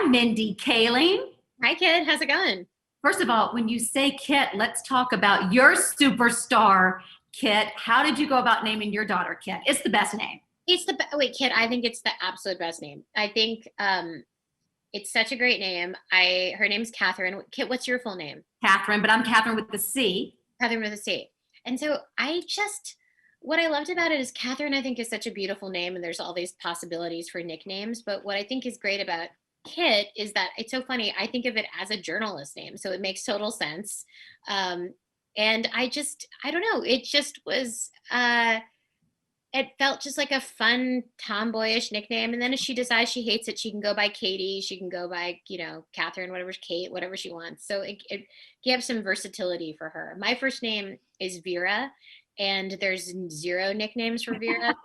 Mindy Kaling. Hi, Kit. How's it going? First of all, when you say Kit, let's talk about your superstar, Kit. How did you go about naming your daughter Kit? It's the best name. Wait, Kit. I think it's the absolute best name. I think it's such a great name. Her name's Katherine. Kit, what's your full name? Catherine, but I'm Catherine with the C. Katherine with a C. And so what I loved about it is Katherine, I think, is such a beautiful name, and there's all these possibilities for nicknames. But what I think is great about Kit is that it's so funny. I think of it as a journalist name, so it makes total sense. Um, and I don't know. It just was. It felt just like a fun tomboyish nickname. And then if she decides she hates it, she can go by Katie. She can go by, Catherine, whatever, Kate, whatever she wants. So it gives some versatility for her. My first name is Vera, and there's zero nicknames for Vera.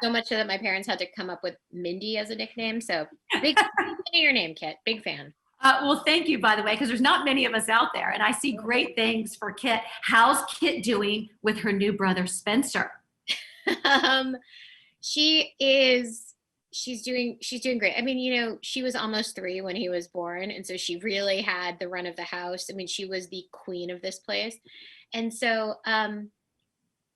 So much so that my parents had to come up with Mindy as a nickname. So big fan of your name, Kit. Big fan. Well, thank you, by the way, because there's not many of us out there. And I see great things for Kit. How's Kit doing with her new brother, Spencer? um, she's doing great. I mean, she was almost 3 when he was born, and so she really had the run of the house. I mean, she was the queen of this place. And so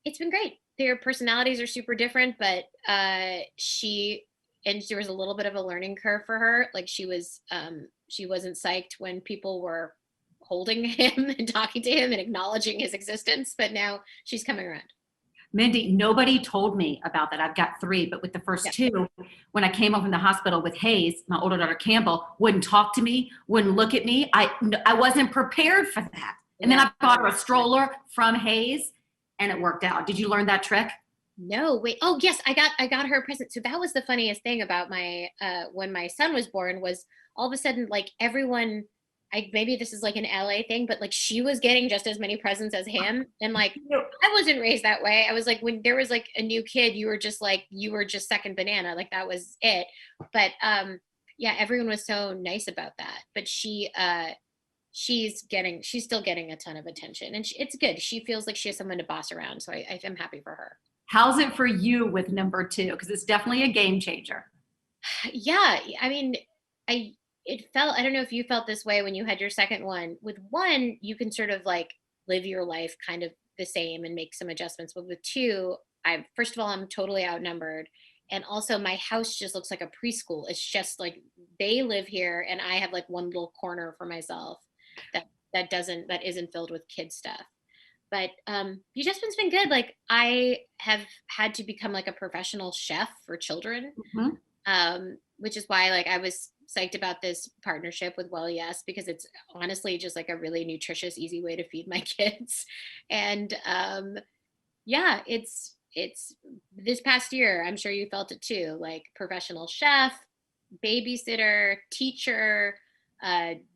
it's been great. Their personalities are super different, but there was a little bit of a learning curve for her. Like she wasn't psyched when people were holding him and talking to him and acknowledging his existence, but now she's coming around. Mindy, nobody told me about that. I've got 3, but with the first 2, when I came home from the hospital with Hayes, my older daughter Campbell wouldn't talk to me, wouldn't look at me. I wasn't prepared for that. And then I bought her a stroller from Hayes, and it worked out. Did you learn that trick? No, wait. Oh, yes, I got her a present. So that was the funniest thing about my when my son was born was all of a sudden, like, everyone, maybe this is like an LA thing, but like she was getting just as many presents as him. And like I wasn't raised that way. I was like, when there was like a new kid, you were just second banana. Like that was it. But yeah, everyone was so nice about that. But she's still getting a ton of attention, and it's good. She feels like she has someone to boss around. So I'm happy for her. How's it for you with number 2? Because it's definitely a game changer. Yeah, I mean, I don't know if you felt this way when you had your second one. With one, you can sort of like live your life kind of the same and make some adjustments. But with 2, first of all, I'm totally outnumbered. And also my house just looks like a preschool. It's just like they live here and I have like one little corner for myself that isn't filled with kid stuff. But the adjustment's been good. Like I have had to become like a professional chef for children, Mhm. which is why like I was psyched about this partnership with Well Yes, because it's honestly just like a really nutritious, easy way to feed my kids. And yeah, it's this past year, I'm sure you felt it too, like professional chef, babysitter, teacher,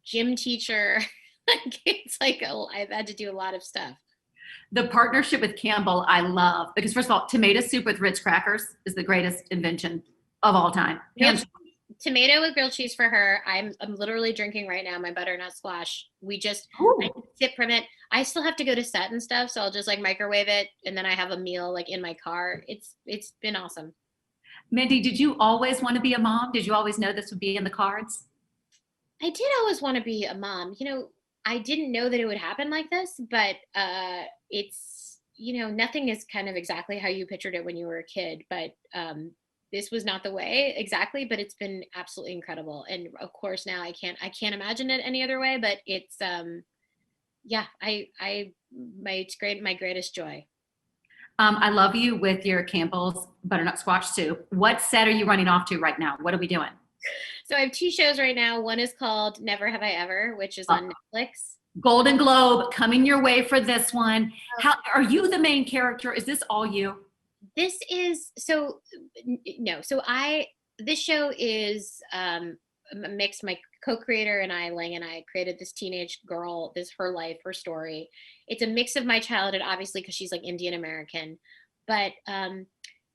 gym teacher. Like it's like I've had to do a lot of stuff. The partnership with Campbell, I love because first of all, tomato soup with Ritz crackers is the greatest invention of all time. Yep. Tomato with grilled cheese for her. I'm literally drinking right now my butternut squash. I sip from it. I still have to go to set and stuff, so I'll just like microwave it, and then I have a meal like in my car. It's been awesome. Mindy, did you always want to be a mom? Did you always know this would be in the cards? I did always want to be a mom. I didn't know that it would happen like this, but it's nothing is kind of exactly how you pictured it when you were a kid, but this was not the way exactly, but it's been absolutely incredible. And of course now I can't imagine it any other way, but it's yeah, it's great, my greatest joy. I love you with your Campbell's butternut squash soup. What set are you running off to right now? What are we doing? So I have 2 shows right now. One is called Never Have I Ever, which is on Netflix. Golden Globe coming your way for this one. How are you the main character? Is this all you? This is so no. So this show is a mix. My co-creator and Lang and I created this teenage girl, her life, her story. It's a mix of my childhood, obviously, because she's like Indian American, but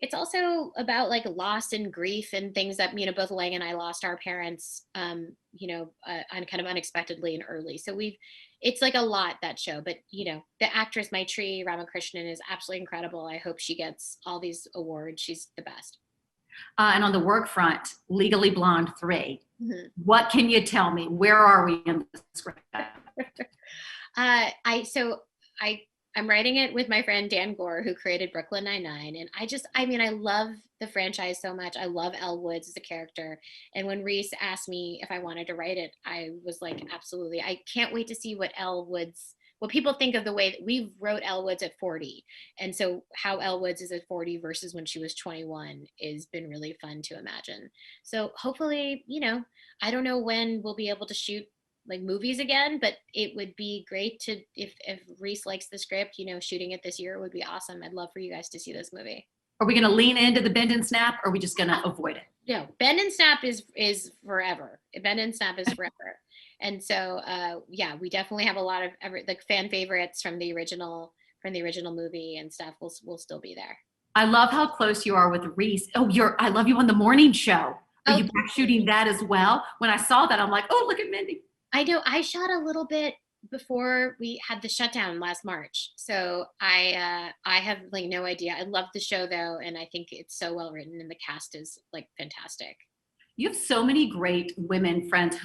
it's also about like loss and grief and things that both Lang and I lost our parents kind of unexpectedly and early. So it's like a lot, that show, but the actress Maitri Ramakrishnan is absolutely incredible. I hope she gets all these awards. She's the best. And on the work front, Legally Blonde 3. Mhm. What can you tell me? Where are we in the script? I I'm writing it with my friend Dan Gore, who created Brooklyn Nine-Nine, and I mean, I love the franchise so much. I love Elle Woods as a character, and when Reese asked me if I wanted to write it, I was like, absolutely. I can't wait to see what people think of the way that we wrote Elle Woods at 40, and so how Elle Woods is at 40 versus when she was 21 has been really fun to imagine. So hopefully, I don't know when we'll be able to shoot like movies again, but it would be great to if Reese likes the script, shooting it this year would be awesome. I'd love for you guys to see this movie. Are we going to lean into the bend and snap, or are we just going to avoid it? No, bend and snap is forever. Bend and snap is forever. And so yeah, we definitely have a lot of like fan favorites from the original movie and stuff. Will still be there. I love how close you are with Reese. Oh, I love you on the morning show. Are you Oh, back shooting that as well? When I saw that, I'm like, oh, look at Mindy. I know I shot a little bit before we had the shutdown last March. So I have like no idea. I love the show though, and I think it's so well written and the cast is like fantastic. You have so many great women friends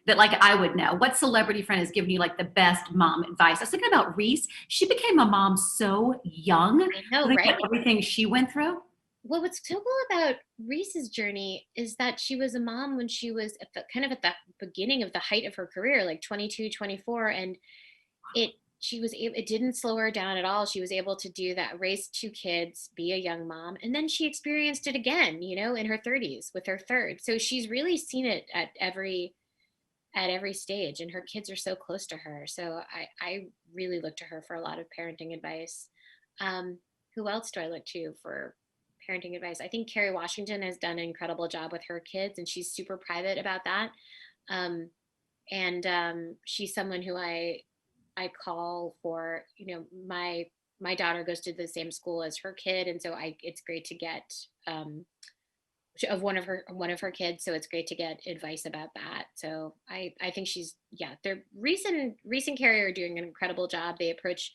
that like I would know. What celebrity friend has given you like the best mom advice? I was thinking about Reese. She became a mom so young. I know, Think right? about everything she went through. Well, what's so cool about Reese's journey is that she was a mom when she was at the beginning of the height of her career, like 22, 24, and it didn't slow her down at all. She was able to do that, raise two kids, be a young mom, and then she experienced it again, in her 30s with her third. So she's really seen it at every stage, and her kids are so close to her. So I really look to her for a lot of parenting advice. Who else do I look to for parenting advice? I think Kerry Washington has done an incredible job with her kids, and she's super private about that. And she's someone who I call for, my daughter goes to the same school as her kid, and so it's great to get of one of her kids, so it's great to get advice about that. So I think they're recent Carrie are doing an incredible job. They approach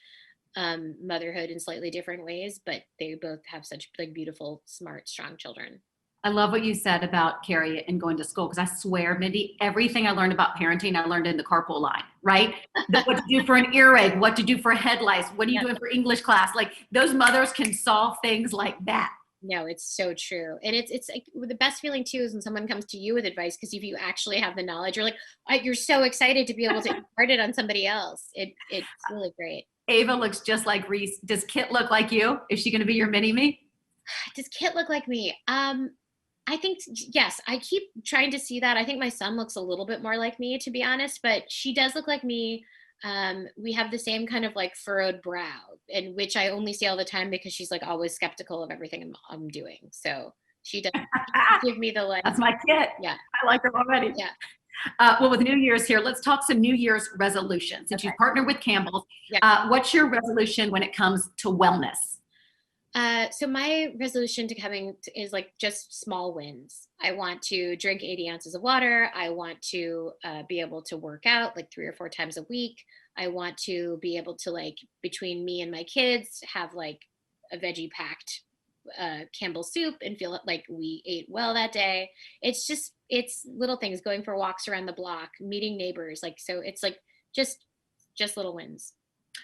motherhood in slightly different ways, but they both have such like beautiful, smart, strong children. I love what you said about Carrie and going to school, because I swear, Mindy, everything I learned about parenting, I learned in the Carpool Line, right? What to do for an earache, what to do for head lice, what are you doing for English class? Like those mothers can solve things like that. No, it's so true. And it's like the best feeling too is when someone comes to you with advice, because if you actually have the knowledge, you're like, you're so excited to be able to impart it on somebody else. It's really great. Ava looks just like Reese. Does Kit look like you? Is she going to be your mini-me? Does Kit look like me? I think, yes, I keep trying to see that. I think my son looks a little bit more like me, to be honest, but she does look like me. We have the same kind of like furrowed brow, and which I only see all the time because she's like always skeptical of everything I'm doing. So she does give me the like. That's my Kit. Yeah. I like her already. Yeah. Well, with New Year's here, let's talk some New Year's resolutions. Since you partner with Campbell, what's your resolution when it comes to wellness? So my resolution is like just small wins. I want to drink 80 ounces of water. I want to be able to work out like 3 or 4 times a week. I want to be able to, like, between me and my kids, have like a veggie packed Campbell soup and feel like we ate well that day. It's little things, going for walks around the block, meeting neighbors. Like, so it's like just little wins.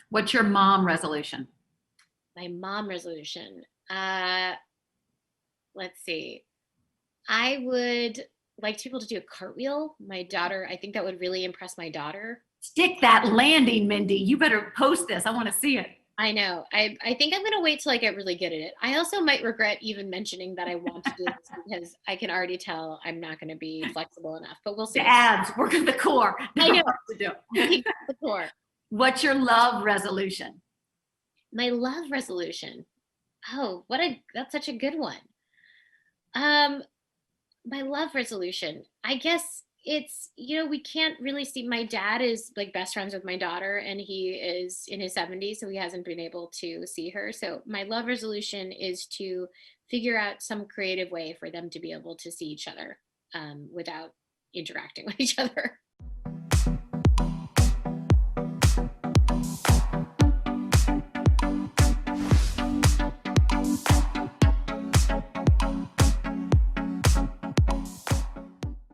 What's your mom resolution? My mom resolution. Let's see. I would like people to do a cartwheel. My daughter, I think that would really impress my daughter. Stick that landing, Mindy. You better post this. I want to see it. I know. I think I'm going to wait till I get really good at it. I also might regret even mentioning that I want to do this because I can already tell I'm not going to be flexible enough, but we'll see. The abs, work at the core. I know. To do. The core. What's your love resolution? My love resolution. Oh, that's such a good one. My love resolution, I guess it's, we can't really see, my dad is like best friends with my daughter, and he is in his 70s, so he hasn't been able to see her. So my love resolution is to figure out some creative way for them to be able to see each other without interacting with each other.